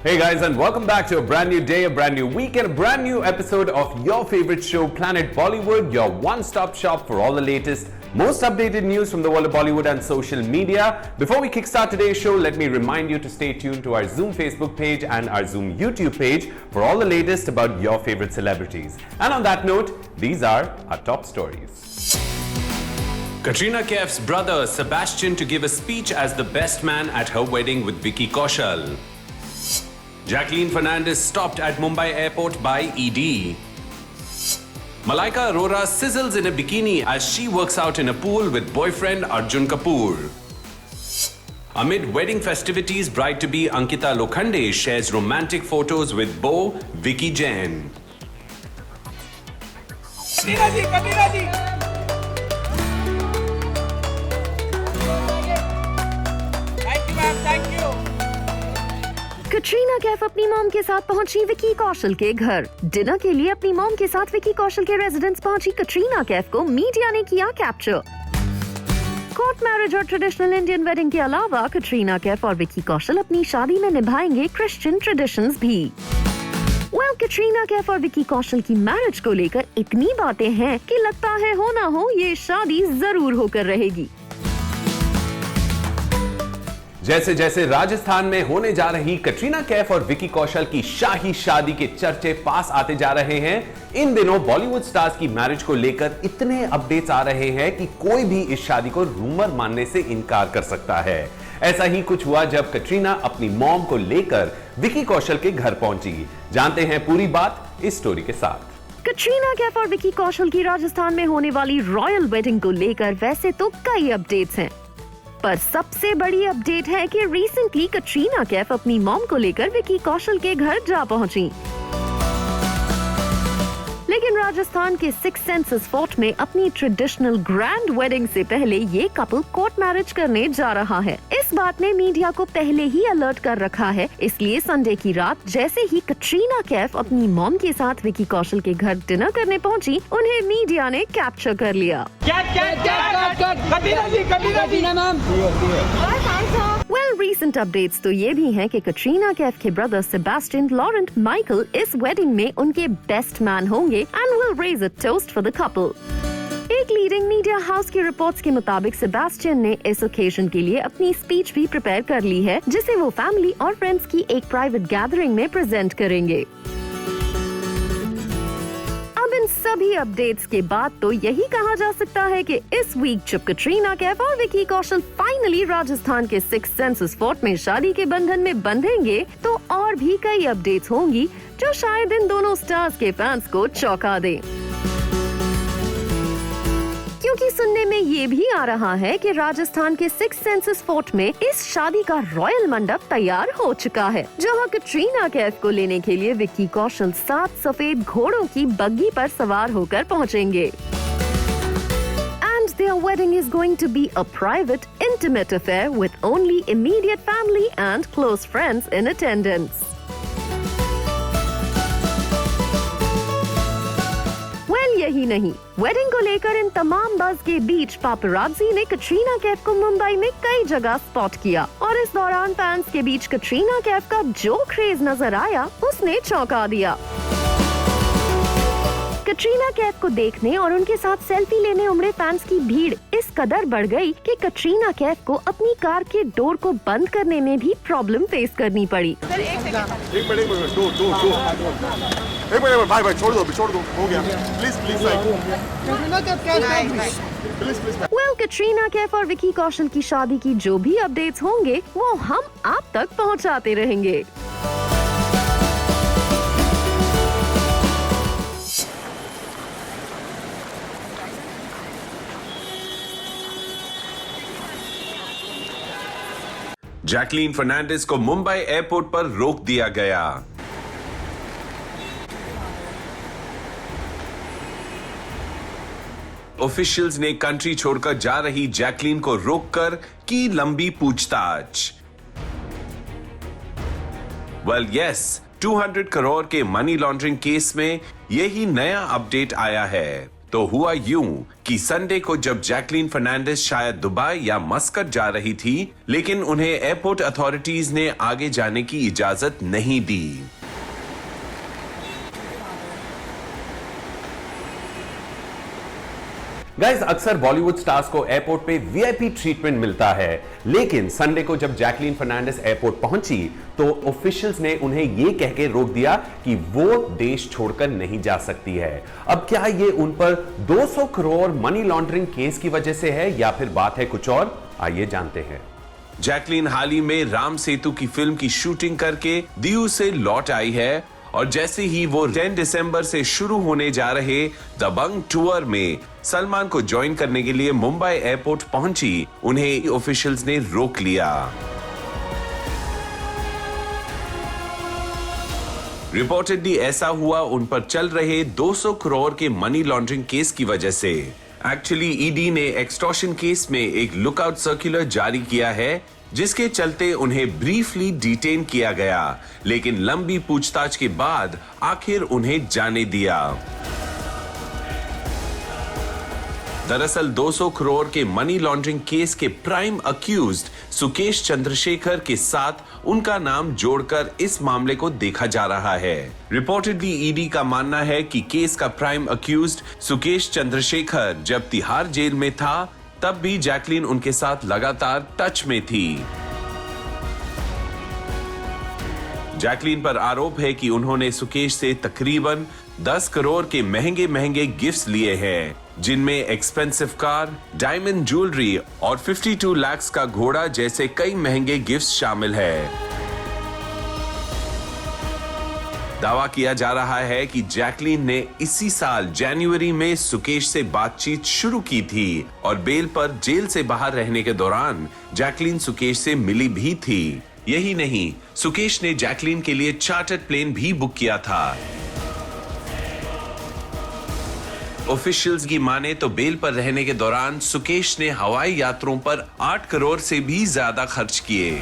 Hey guys, and welcome back to a brand new day, a brand new week, and a brand new episode of your favorite show, Planet Bollywood, your one-stop shop for all the latest, most updated news from the world of Bollywood and social media. Before we kickstart today's show, let me remind you to stay tuned to our Zoom Facebook page and our Zoom YouTube page for all the latest about your favorite celebrities. And on that note, these are our top stories. Katrina Kaif's brother Sebastian to give a speech as the best man at her wedding with Vicky Kaushal. Jacqueline Fernandez stopped at Mumbai airport by ED. Malaika Arora sizzles in a bikini as she works out in a pool with boyfriend Arjun Kapoor. Amid wedding festivities, bride-to-be Ankita Lokhande shares romantic photos with beau Vicky Jain. Katrina ji. Thank you ma'am, thank you. Katrina Kaif अपनी mom के साथ पहुंची विकी कौशल के घर। Dinner के लिए अपनी mom के साथ विकी कौशल के रेजिडेंस पहुंची कटरीना कैफ को मीडिया ने किया कैप्चर। कोर्ट मैरिज और ट्रेडिशनल इंडियन वेडिंग के अलावा कटरीना कैफ और विकी कौशल अपनी शादी में निभाएंगे क्रिश्चियन ट्रेडिशंस भी। कटरीना कैफ और विकी कौशल की मैरिज को लेकर इतनी बातें हैं कि लगता है हो ना हो ये शादी जरूर होकर रहेगी। जैसे जैसे राजस्थान में होने जा रही कटरीना कैफ और विकी कौशल की शाही शादी के चर्चे पास आते जा रहे हैं, इन दिनों बॉलीवुड स्टार्स की मैरिज को लेकर इतने अपडेट्स आ रहे हैं कि कोई भी इस शादी को रूमर मानने से इनकार कर सकता है। ऐसा ही कुछ हुआ जब कटरीना अपनी मॉम को लेकर विकी कौशल के घर पहुंची। जानते हैं पूरी बात इस स्टोरी के साथ। कटरीना कैफ और विकी कौशल की राजस्थान में होने वाली रॉयल वेडिंग को लेकर वैसे तो कई अपडेट्स हैं, पर सबसे बड़ी अपडेट है कि रिसेंटली कटरीना कैफ अपनी मॉम को लेकर विकी कौशल के घर जा पहुंची। लेकिन राजस्थान के सिक्स सेंसेस फोर्ट में अपनी ट्रेडिशनल ग्रैंड वेडिंग से पहले ये कपल कोर्ट मैरिज करने जा रहा है। इस बात ने मीडिया को पहले ही अलर्ट कर रखा है, इसलिए संडे की रात जैसे ही कटरीना कैफ अपनी मॉम के साथ विकी कौशल के घर डिनर करने पहुंची, उन्हें मीडिया ने कैप्चर कर लिया। रीसेंट अपडेट्स तो ये भी हैं कि कटरीना कैफ के ब्रदर सेबेस्टियन लॉरेंट माइकल इस वेडिंग में उनके बेस्ट मैन होंगे and will raise a toast for the couple. एक लीडिंग मीडिया हाउस की रिपोर्ट्स के मुताबिक सेबेस्टियन ने इस ओकेजन के लिए अपनी स्पीच भी प्रिपेयर कर ली है, जिसे वो फैमिली और फ्रेंड्स की एक प्राइवेट गैदरिंग में प्रेजेंट करेंगे। सभी अपडेट्स के बाद तो यही कहा जा सकता है कि इस वीक जब कटरीना कैफ और विकी कौशल फाइनली राजस्थान के सिक्स सेंसेस फोर्ट में शादी के बंधन में बंधेंगे, तो और भी कई अपडेट्स होंगी जो शायद इन दोनों स्टार्स के फैंस को चौंका दें। क्योंकि सुनने में ये भी आ रहा है कि राजस्थान के सिक्स सेंसेस फोर्ट में इस शादी का रॉयल मंडप तैयार हो चुका है, जहां कटरीना कैफ को लेने के लिए विकी कौशल 7 सफेद घोड़ों की बग्गी पर सवार होकर पहुंचेंगे। And their wedding is going to be a private, intimate affair with only immediate family and close friends in attendance. यही नहीं, वेडिंग को लेकर इन तमाम बज़ के बीच पापराज़ी ने कटरीना कैफ को मुंबई में कई जगह स्पॉट किया और इस दौरान फैंस के बीच कटरीना कैफ का जो क्रेज नजर आया उसने चौंका दिया। कटरीना कैफ को देखने और उनके साथ सेल्फी लेने उमड़े फैंस की भीड़ इस कदर बढ़ गई कि कटरीना कैफ को अपनी कार के डोर को बंद करने में भी प्रॉब्लम फेस करनी पड़ी। भाई छोड़ दो हो गया, प्लीज कटरीना कैफ और विकी कौशल की शादी की जो भी अपडेट्स होंगे वो हम आप तक पहुंचाते रहेंगे। जैकलीन फर्नांडिस को मुंबई एयरपोर्ट पर रोक दिया गया। ऑफिशियल्स ने कंट्री छोड़कर जा रही जैकलीन को रोककर की लंबी पूछताछ। वेल यस, 200 करोड़ के मनी लॉन्ड्रिंग केस में यही नया अपडेट आया है। तो हुआ यूं कि संडे को जब जैकलीन फर्नांडिस शायद दुबई या मस्कट जा रही थी, लेकिन उन्हें एयरपोर्ट अथॉरिटीज ने आगे जाने की इजाजत नहीं दी। गाइस, अक्सर बॉलीवुड स्टार्स को एयरपोर्ट पे वीआईपी ट्रीटमेंट मिलता है, लेकिन संडे को जब जैकलीन फर्नांडिस एयरपोर्ट पहुंची तो ऑफिशियल्स ने उन्हें यह कह के रोक दिया कि वो देश छोड़कर नहीं जा सकती है। अब क्या ये उन पर 200 करोड़ मनी लॉन्ड्रिंग केस की वजह से है या फिर बात है कुछ और? आइए जानते हैं। जैकलीन हाल ही में राम सेतु की फिल्म की शूटिंग करके दीव से लौट आई है और जैसे ही वो 10 दिसंबर से शुरू होने जा रहे दबंग टूर में सलमान को ज्वाइन करने के लिए मुंबई एयरपोर्ट पहुंची, उन्हें ऑफिशियल्स ने रोक लिया। रिपोर्टेडली ऐसा हुआ उन पर चल रहे 200 करोड़ के मनी लॉन्ड्रिंग केस की वजह से। एक्चुअली ईडी ने एक्सटॉर्शन केस में एक लुकआउट सर्कुलर जारी किया है, जिसके चलते उन्हें ब्रीफली डिटेन किया गया, लेकिन लंबी पूछताछ के बाद आखिर उन्हें जाने दिया। दरअसल 200 करोड़ के मनी लॉन्ड्रिंग केस के प्राइम अक्यूज्ड सुकेश चंद्रशेखर के साथ उनका नाम जोड़कर इस मामले को देखा जा रहा है। रिपोर्टेडली ईडी का मानना है कि केस का प्राइम अक्यूज्ड सुकेश चंद्रशेखर जब तिहाड़ जेल में था, तब भी जैकलीन उनके साथ लगातार टच में थी। जैकलीन पर आरोप है कि उन्होंने सुकेश से तकरीबन 10 करोड़ के महंगे महंगे गिफ्ट्स लिए हैं, जिनमें एक्सपेंसिव कार, डायमंड ज्वेलरी और 52 लाख का घोड़ा जैसे कई महंगे गिफ्ट्स शामिल है। दावा किया जा रहा है कि जैकलीन ने इसी साल जनवरी में सुकेश से बातचीत शुरू की थी और बेल पर जेल से बाहर रहने के दौरान जैकलीन सुकेश से मिली भी थी। यही नहीं, सुकेश ने जैकलीन के लिए चार्टर्ड प्लेन भी बुक किया था। ऑफिशियल्स की माने तो बेल पर रहने के दौरान सुकेश ने हवाई यात्रों पर 8 करोड़ से भी ज्यादा खर्च किए।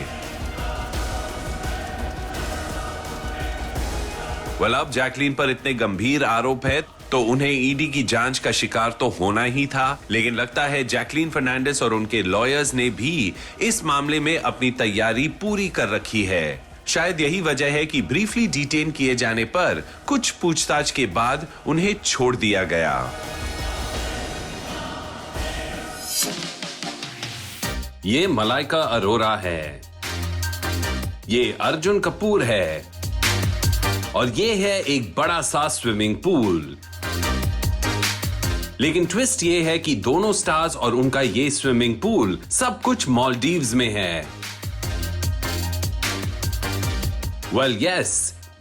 अब जैकलीन पर इतने गंभीर आरोप है तो उन्हें ईडी की जांच का शिकार तो होना ही था, लेकिन लगता है जैकलीन फर्नांडिस और उनके लॉयर्स ने भी इस मामले में अपनी तैयारी पूरी कर रखी है। शायद यही वजह है कि ब्रीफली डिटेन किए जाने पर कुछ पूछताछ के बाद उन्हें छोड़ दिया गया। ये मलाइका अरोरा है, ये अर्जुन कपूर है और ये है एक बड़ा सा स्विमिंग पूल। लेकिन ट्विस्ट ये है कि दोनों स्टार्स और उनका ये स्विमिंग पूल सब कुछ मालदीव्स में है। वेल यस,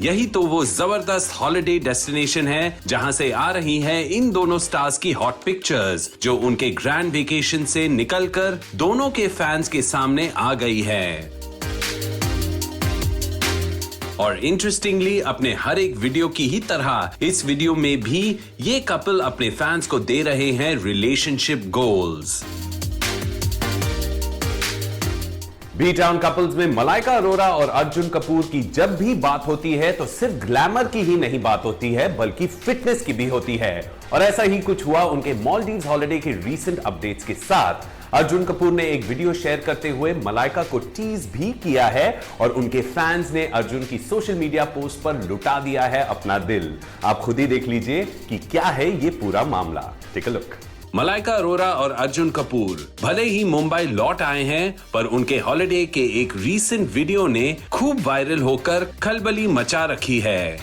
यही तो वो जबरदस्त हॉलिडे डेस्टिनेशन है जहां से आ रही हैं इन दोनों स्टार्स की हॉट पिक्चर्स, जो उनके ग्रैंड वेकेशन से निकलकर दोनों के फैंस के सामने आ गई है। और इंटरेस्टिंगली अपने हर एक वीडियो की ही तरह इस वीडियो में भी ये कपल अपने फैंस को दे रहे हैं relationship goals. B town couples में मलाइका अरोरा और अर्जुन कपूर की जब भी बात होती है तो सिर्फ ग्लैमर की ही नहीं बात होती है, बल्कि फिटनेस की भी होती है। और ऐसा ही कुछ हुआ उनके मालदीव्स हॉलिडे के रीसेंट अपडेट्स के साथ। अर्जुन कपूर ने एक वीडियो शेयर करते हुए मलाइका को टीज भी किया है और उनके फैंस ने अर्जुन की सोशल मीडिया पोस्ट पर लुटा दिया है अपना दिल। आप खुद ही देख लीजिए कि क्या है ये पूरा मामला। Take a look. Malaika Arora और अर्जुन कपूर भले ही मुंबई लौट आए हैं, पर उनके हॉलिडे के एक रीसेंट वीडियो ने खूब वायरल होकर खलबली मचा रखी है।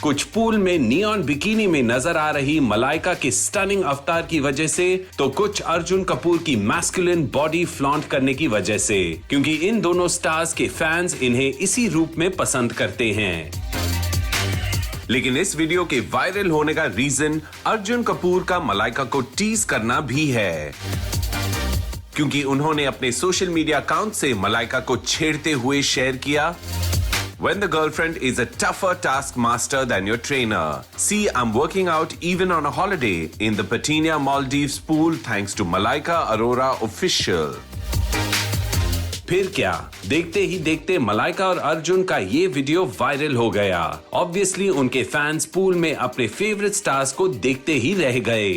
कुछ पूल में नियॉन बिकिनी में नजर आ रही मलाइका के स्टनिंग अवतार की वजह से, तो कुछ अर्जुन कपूर की मैस्कुलिन बॉडी फ्लॉन्ट करने की वजह से, क्योंकि इन दोनों स्टार्स के फैंस इन्हें इसी रूप में पसंद करते हैं। लेकिन इस वीडियो के वायरल होने का रीजन अर्जुन कपूर का मलाइका को टीज करना भी है, क्योंकि उन्होंने अपने सोशल मीडिया अकाउंट से मलाइका को छेड़ते हुए शेयर किया, When the girlfriend is a tougher taskmaster than your trainer. See, I'm working out even on a holiday in the Pattaya Maldives pool thanks to Malaika Arora official. फिर क्या, देखते ही देखते मलाइका और अर्जुन का ये वीडियो वायरल हो गया। ऑब्वियसली उनके फैंस पूल में अपने फेवरेट स्टार्स को देखते ही रह गए।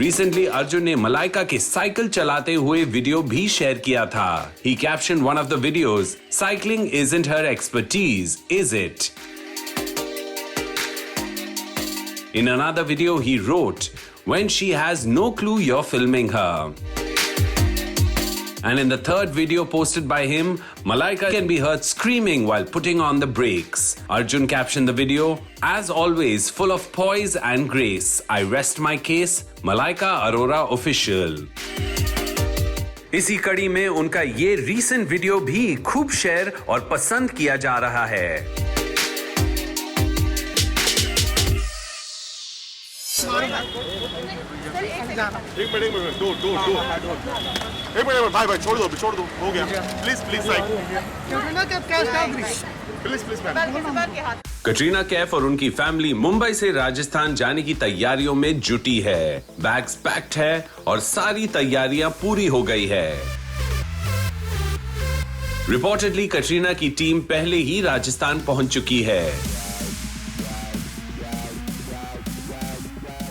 रिसेंटली अर्जुन ने मलाइका के साइकिल चलाते हुए वीडियो भी शेयर किया था। He captioned one of the videos, "Cycling isn't her expertise, is it?" In another video he wrote, "When she has no clue you're filming her." And in the third video posted by him, Malaika can be heard screaming while putting on the brakes. Arjun captioned the video, "As always, full of poise and grace. I rest my case, Malaika Arora Official." इसी कड़ी में उनका ये recent video भी खूब share और पसंद किया जा रहा है। एक मिनट दो एक मिनट भाई छोड़ दो हो गया प्लीज मैम। कटरीना कैफ और उनकी फैमिली मुंबई से राजस्थान जाने की तैयारियों में जुटी है। बैग्स पैक्ड है और सारी तैयारियां पूरी हो गई है। रिपोर्टेडली कटरीना की टीम पहले ही राजस्थान पहुंच चुकी है।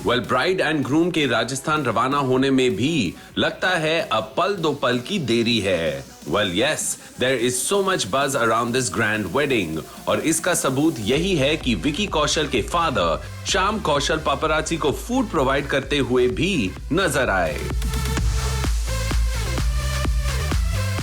ब्राइड एंड ग्रूम के राजस्थान रवाना होने में भी लगता है अब पल दो पल की देरी है। Yes, there is so much buzz around this grand wedding और इसका सबूत यही है कि विकी कौशल के फादर श्याम कौशल पापराची को फूड प्रोवाइड करते हुए भी नजर आए।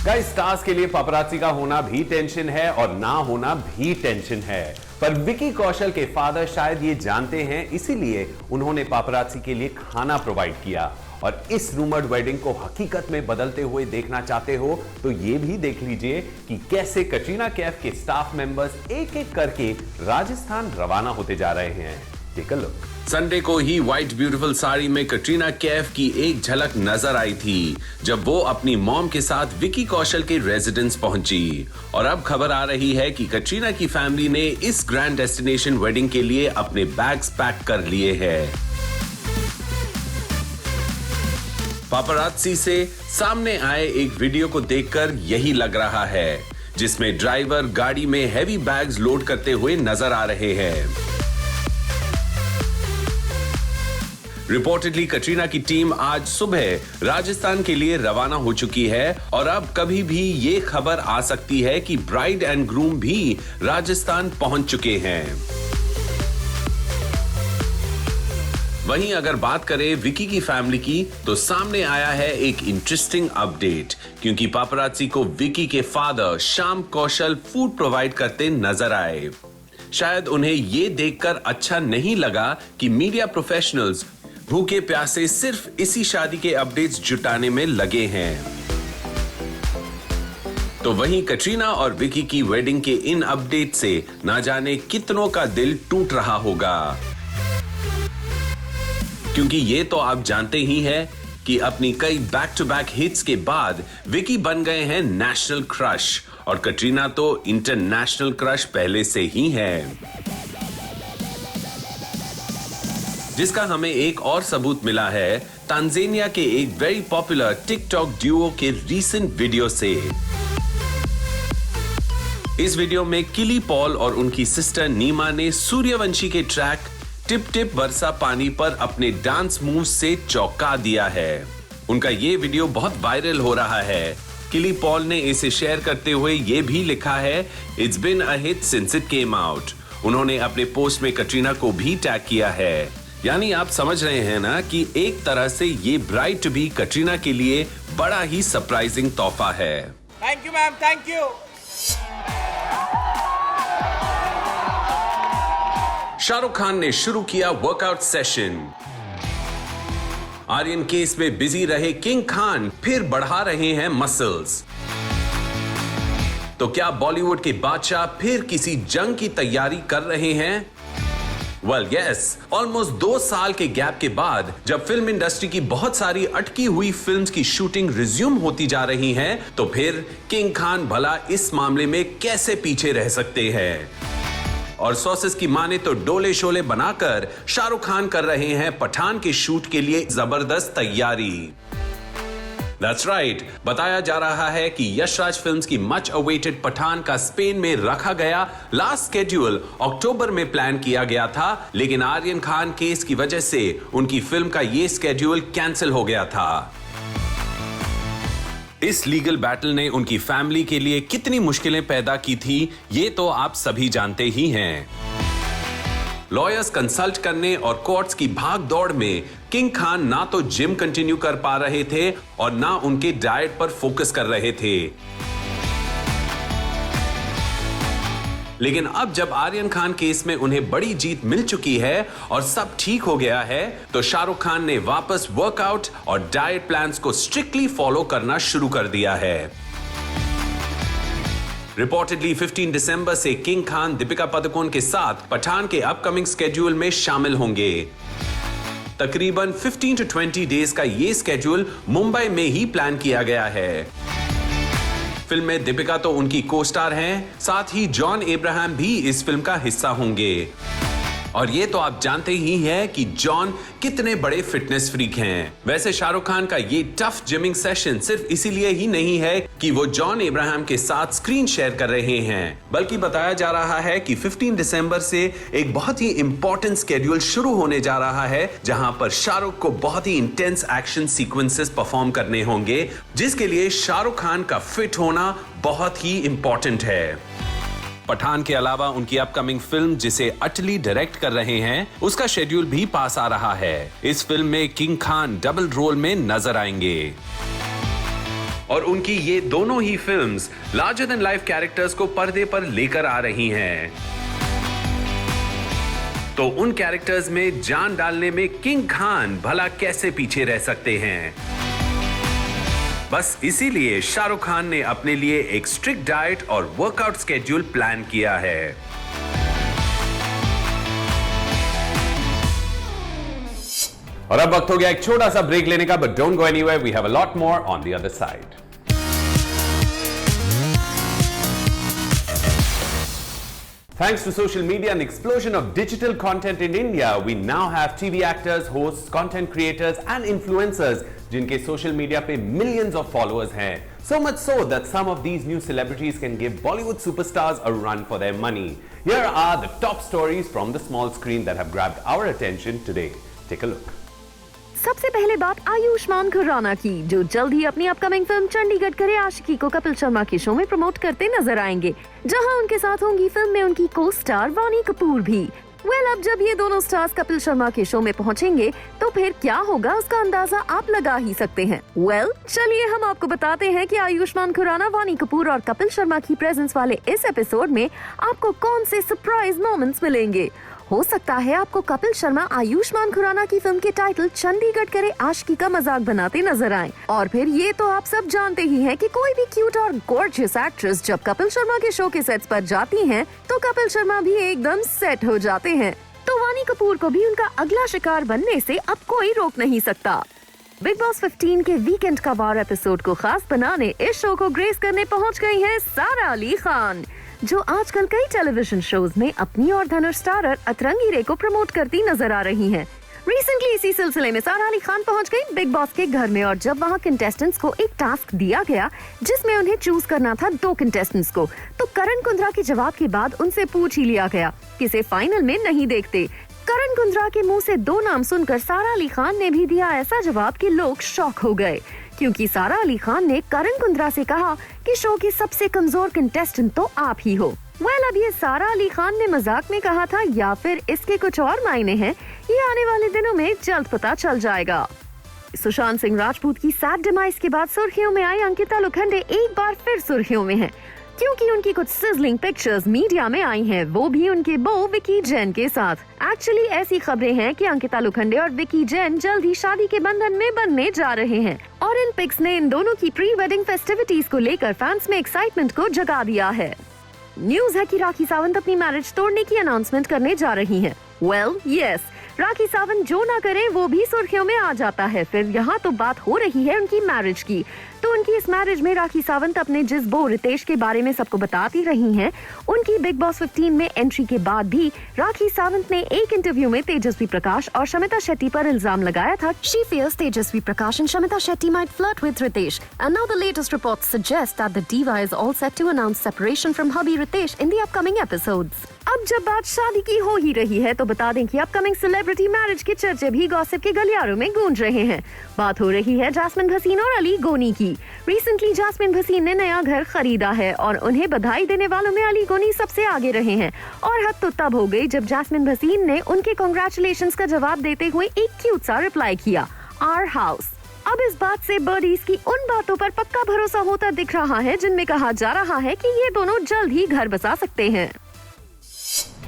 गाइस, स्टार्स के लिए पापराची का होना भी टेंशन है और ना होना भी टेंशन है, पर विकी कौशल के फादर शायद ये जानते हैं, इसीलिए उन्होंने पापराची के लिए खाना प्रोवाइड किया। और इस रूमर्ड वेडिंग को हकीकत में बदलते हुए देखना चाहते हो तो ये भी देख लीजिए कि कैसे कटरीना कैफ के स्टाफ मेंबर्स एक एक करके राजस्थान रवाना होते जा रहे हैं। Take a look. संडे को ही व्हाइट ब्यूटीफुल साड़ी में कटरीना कैफ की एक झलक नजर आई थी जब वो अपनी मॉम के साथ विकी कौशल के रेजिडेंस पहुंची। और अब खबर आ रही है कि कटरीना की फैमिली ने इस ग्रैंड डेस्टिनेशन वेडिंग के लिए अपने बैग्स पैक कर लिए हैं। पापरात्सी से सामने आए एक वीडियो को देखकर यही लग रहा है, जिसमें ड्राइवर गाड़ी में हैवी बैग्स लोड करते हुए नजर आ रहे हैं। रिपोर्टेडली कटरीना की टीम आज सुबह राजस्थान के लिए रवाना हो चुकी है और अब कभी भी ये खबर आ सकती है कि ब्राइड एंड ग्रूम भी राजस्थान पहुंच चुके हैं। वहीं अगर बात करें विकी की फैमिली की तो सामने आया है एक इंटरेस्टिंग अपडेट, क्योंकि पापराची को विकी के फादर श्याम कौशल फूड प्रोवाइड करते नजर आए। शायद उन्हें ये देखकर अच्छा नहीं लगा कि मीडिया प्रोफेशनल्स भूखे प्यासे सिर्फ इसी शादी के अपडेट्स जुटाने में लगे हैं। तो वहीं कटरीना और विकी की वेडिंग के इन अपडेट से ना जाने कितनों का दिल टूट रहा होगा, क्योंकि ये तो आप जानते ही हैं कि अपनी कई बैक टू बैक हिट्स के बाद विकी बन गए हैं नेशनल क्रश और कटरीना तो इंटरनेशनल क्रश पहले से ही है, जिसका हमें एक और सबूत मिला है तांजानिया के एक वेरी पॉपुलर टिकटॉक ड्यूओ के रीसेंट वीडियो से। इस वीडियो में किली पॉल और उनकी सिस्टर नीमा ने सूर्यवंशी के ट्रैक टिप टिप बरसा पानी पर अपने डांस मूव से चौंका दिया है। उनका ये वीडियो बहुत वायरल हो रहा है। किली पॉल ने इसे शेयर करते हुए ये भी लिखा है, it's been a hit since it came out. उन्होंने अपने पोस्ट में कटरीना को भी टैग किया है। यानी आप समझ रहे हैं ना कि एक तरह से ये ब्राइड टू बी कटरीना के लिए बड़ा ही सरप्राइजिंग तोहफा है। Thank you ma'am, thank you. Shahrukh Khan ने शुरू किया वर्कआउट सेशन। आर्यन केस में बिजी रहे किंग खान फिर बढ़ा रहे हैं मसल्स। तो क्या बॉलीवुड के बादशाह फिर किसी जंग की तैयारी कर रहे हैं? yes, ऑलमोस्ट 2 साल के गैप के बाद जब फिल्म इंडस्ट्री की बहुत सारी अटकी हुई फिल्म्स की शूटिंग रिज्यूम होती जा रही है, तो फिर किंग खान भला इस मामले में कैसे पीछे रह सकते हैं? और सोर्सेस की माने तो डोले शोले बनाकर शाहरुख खान कर रहे हैं पठान के शूट के लिए जबरदस्त तैयारी। That's right. बताया जा रहा है कि यशराज फिल्म्स की मच अवेटेड पठान का स्पेन में रखा गया लास्ट स्केड्यूल अक्टूबर में प्लान किया गया था, लेकिन आर्यन खान केस की वजह से उनकी फिल्म का ये स्केड्यूल कैंसिल हो गया था। इस लीगल बैटल ने उनकी फैमिली के लिए कितनी मुश्किलें पैदा की थी, ये तो आप सभी जानते ही हैं। लॉयर्स कंसल्ट करने और कोर्ट्स की भाग दौड़ में किंग खान ना तो जिम कंटिन्यू कर पा रहे थे और ना उनके डाइट पर फोकस कर रहे थे। लेकिन अब जब आर्यन खान केस में उन्हें बड़ी जीत मिल चुकी है और सब ठीक हो गया है, तो शाहरुख खान ने वापस वर्कआउट और डाइट प्लान्स को स्ट्रिक्टली फॉलो करना शुरू कर दिया है। रिपोर्टेडली 15 दिसंबर से किंग खान दीपिका पादुकोण के साथ पठान के अपकमिंग स्केड्यूल में शामिल होंगे। तकरीबन 15 to 20 डेज का ये स्केड्यूल मुंबई में ही प्लान किया गया है। फिल्म में दीपिका तो उनकी को स्टार हैं, साथ ही जॉन एब्राहम भी इस फिल्म का हिस्सा होंगे। और ये तो आप जानते ही हैं कि जॉन कितने बड़े फिटनेस फ्रीक हैं। वैसे शाहरुख खान का ये टफ जिमिंग सेशन सिर्फ इसीलिए ही नहीं है कि वो जॉन एब्राहम के साथ स्क्रीन शेयर कर रहे हैं, बल्कि बताया जा रहा है कि 15 दिसंबर से एक बहुत ही इंपॉर्टेंट स्केड्यूल शुरू होने जा रहा है, जहां पर शाहरुख को बहुत ही इंटेंस एक्शन सीक्वेंसेस परफॉर्म करने होंगे, जिसके लिए शाहरुख खान का फिट होना बहुत ही इंपॉर्टेंट है। पठान के अलावा उनकी अपकमिंग फिल्म जिसे अटली डायरेक्ट कर रहे हैं, उसका शेड्यूल भी पास आ रहा है। इस फिल्म में किंग खान डबल रोल में नजर आएंगे और उनकी ये दोनों ही films larger than life characters को पर्दे पर लेकर आ रही हैं। तो उन कैरेक्टर्स में जान डालने में किंग खान भला कैसे पीछे रह सकते हैं। बस इसीलिए शाहरुख खान ने अपने लिए एक स्ट्रिक्ट डाइट और वर्कआउट स्केड्यूल प्लान किया है। और अब वक्त हो गया एक छोटा सा ब्रेक लेने का, but don't go anywhere, we have a lot more on the other side. Thanks to social media and explosion of digital content in India, we now have TV actors, hosts, content creators and influencers जिनके social media पे millions of followers हैं. So much so that some of these new celebrities can give Bollywood superstars a run for their money. Here are the top stories from the small screen that have grabbed our attention today. Take a look. सबसे पहले बात आयुष्मान खुराना की, जो जल्द ही अपनी upcoming film Chandigarh करे आशिकी को कपिल शर्मा के शो में प्रमोट करते नजर आएंगे, जहां उनके साथ होंगी फिल्म में उनकी को स्टार वानी कपूर भी। अब जब ये दोनों स्टार्स कपिल शर्मा के शो में पहुंचेंगे तो फिर क्या होगा उसका अंदाजा आप लगा ही सकते हैं। चलिए हम आपको बताते हैं कि आयुष्मान खुराना, वानी कपूर और कपिल शर्मा की प्रेजेंस वाले इस एपिसोड में आपको कौन से सरप्राइज मोमेंट्स मिलेंगे। हो सकता है आपको कपिल शर्मा आयुष्मान खुराना की फिल्म के टाइटल चंडीगढ़ करे आशिकी का मजाक बनाते नजर आए। और फिर ये तो आप सब जानते ही हैं कि कोई भी क्यूट और गॉर्जियस एक्ट्रेस जब कपिल शर्मा के शो के सेट्स पर जाती हैं, तो कपिल शर्मा भी एकदम सेट हो जाते हैं। तो वानी कपूर को भी उनका अगला शिकार बनने से अब कोई रोक नहीं सकता। बिग बॉस 15 के वीकेंड का वार एपिसोड को खास बनाने इस शो को ग्रेस करने पहुंच गई हैं सारा अली खान, जो आजकल कई टेलीविजन शोज में अपनी और धनुष स्टारर अतरंगी रे को प्रमोट करती नजर आ रही हैं। रिसेंटली इसी सिलसिले में सारा अली खान पहुंच गई बिग बॉस के घर में, और जब वहां कंटेस्टेंट्स को एक टास्क दिया गया जिसमें उन्हें चूज करना था 2 कंटेस्टेंट्स को, तो करण कुंद्रा के जवाब के बाद उनसे पूछ ही लिया गया किसे फाइनल में नहीं देखते। करण कुंद्रा के मुंह से 2 नाम सुनकर सारा अली खान ने भी दिया ऐसा जवाब कि लोग शॉक हो गए, क्योंकि सारा अली खान ने करण कुंद्रा से कहा कि शो के सबसे कमजोर कंटेस्टेंट तो आप ही हो। अब ये सारा अली खान ने मजाक में कहा था या फिर इसके कुछ और मायने हैं, ये आने वाले दिनों में जल्द पता चल जाएगा। सुशांत सिंह राजपूत की सैड डिमाइस के बाद सुर्खियों में आई अंकिता लोखंडे एक बार फिर सुर्खियों में हैं, क्योंकि उनकी कुछ सिजलिंग पिक्चर्स मीडिया में आई हैं, वो भी उनके बो विकी जैन के साथ। एक्चुअली ऐसी खबरें हैं कि अंकिता लोखंडे और विकी जैन जल्द ही शादी के बंधन में बनने जा रहे हैं, और इन पिक्स ने इन दोनों की प्री वेडिंग फेस्टिविटीज को लेकर फैंस में एक्साइटमेंट को जगा दिया है। न्यूज है कि राखी सावंत अपनी मैरिज तोड़ने की अनाउंसमेंट करने जा रही हैं। यस, राखी सावंत जो ना करे वो भी सुर्खियों में आ जाता है। फिर यहाँ तो बात हो रही है उनकी मैरिज की। तो उनकी इस मैरिज में राखी सावंत अपने जिस बो रितेश के बारे में सबको बताती रही हैं। उनकी बिग बॉस 15 में एंट्री के बाद भी राखी सावंत ने एक इंटरव्यू में तेजस्वी प्रकाश और शमिता शेट्टी पर इल्जाम लगाया था। She fears Tejasvi Prakash and Shamita Shetty might flirt with Ritesh. And now the latest reports suggest that the diva is all set to announce separation from hubby Ritesh in the upcoming episodes. अब जब बात शादी की हो ही रही है तो बता दें कि अपकमिंग सेलिब्रिटी मैरिज के चर्चे भी गॉसिप के गलियारों में गूंज रहे हैं। बात हो रही है जास्मिन भसीन और अली गोनी की। रिसेंटली जास्मिन भसीन ने नया घर खरीदा है और उन्हें बधाई देने वालों में अली गोनी सबसे आगे रहे हैं। और हद तो तब हो गई जब जास्मिन भसीन ने उनके कांग्रेचुलेशंस का जवाब देते हुए एक क्यूट सा रिप्लाई किया, आवर हाउस। अब इस बात से बर्डीज की उन बातों पर पक्का भरोसा होता दिख रहा है जिनमें कहा जा रहा है कि ये दोनों जल्द ही घर बसा सकते हैं।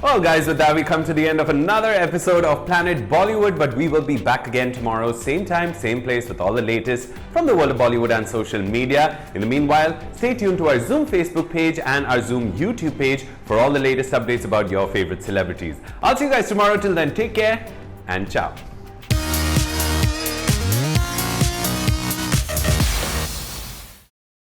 Well, guys, with that, we come to the end of another episode of Planet Bollywood, but we will be back again tomorrow, same time, same place, with all the latest from the world of Bollywood and social media. In the meanwhile, stay tuned to our Zoom Facebook page and our Zoom YouTube page for all the latest updates about your favorite celebrities. I'll see you guys tomorrow. Till then, take care and ciao.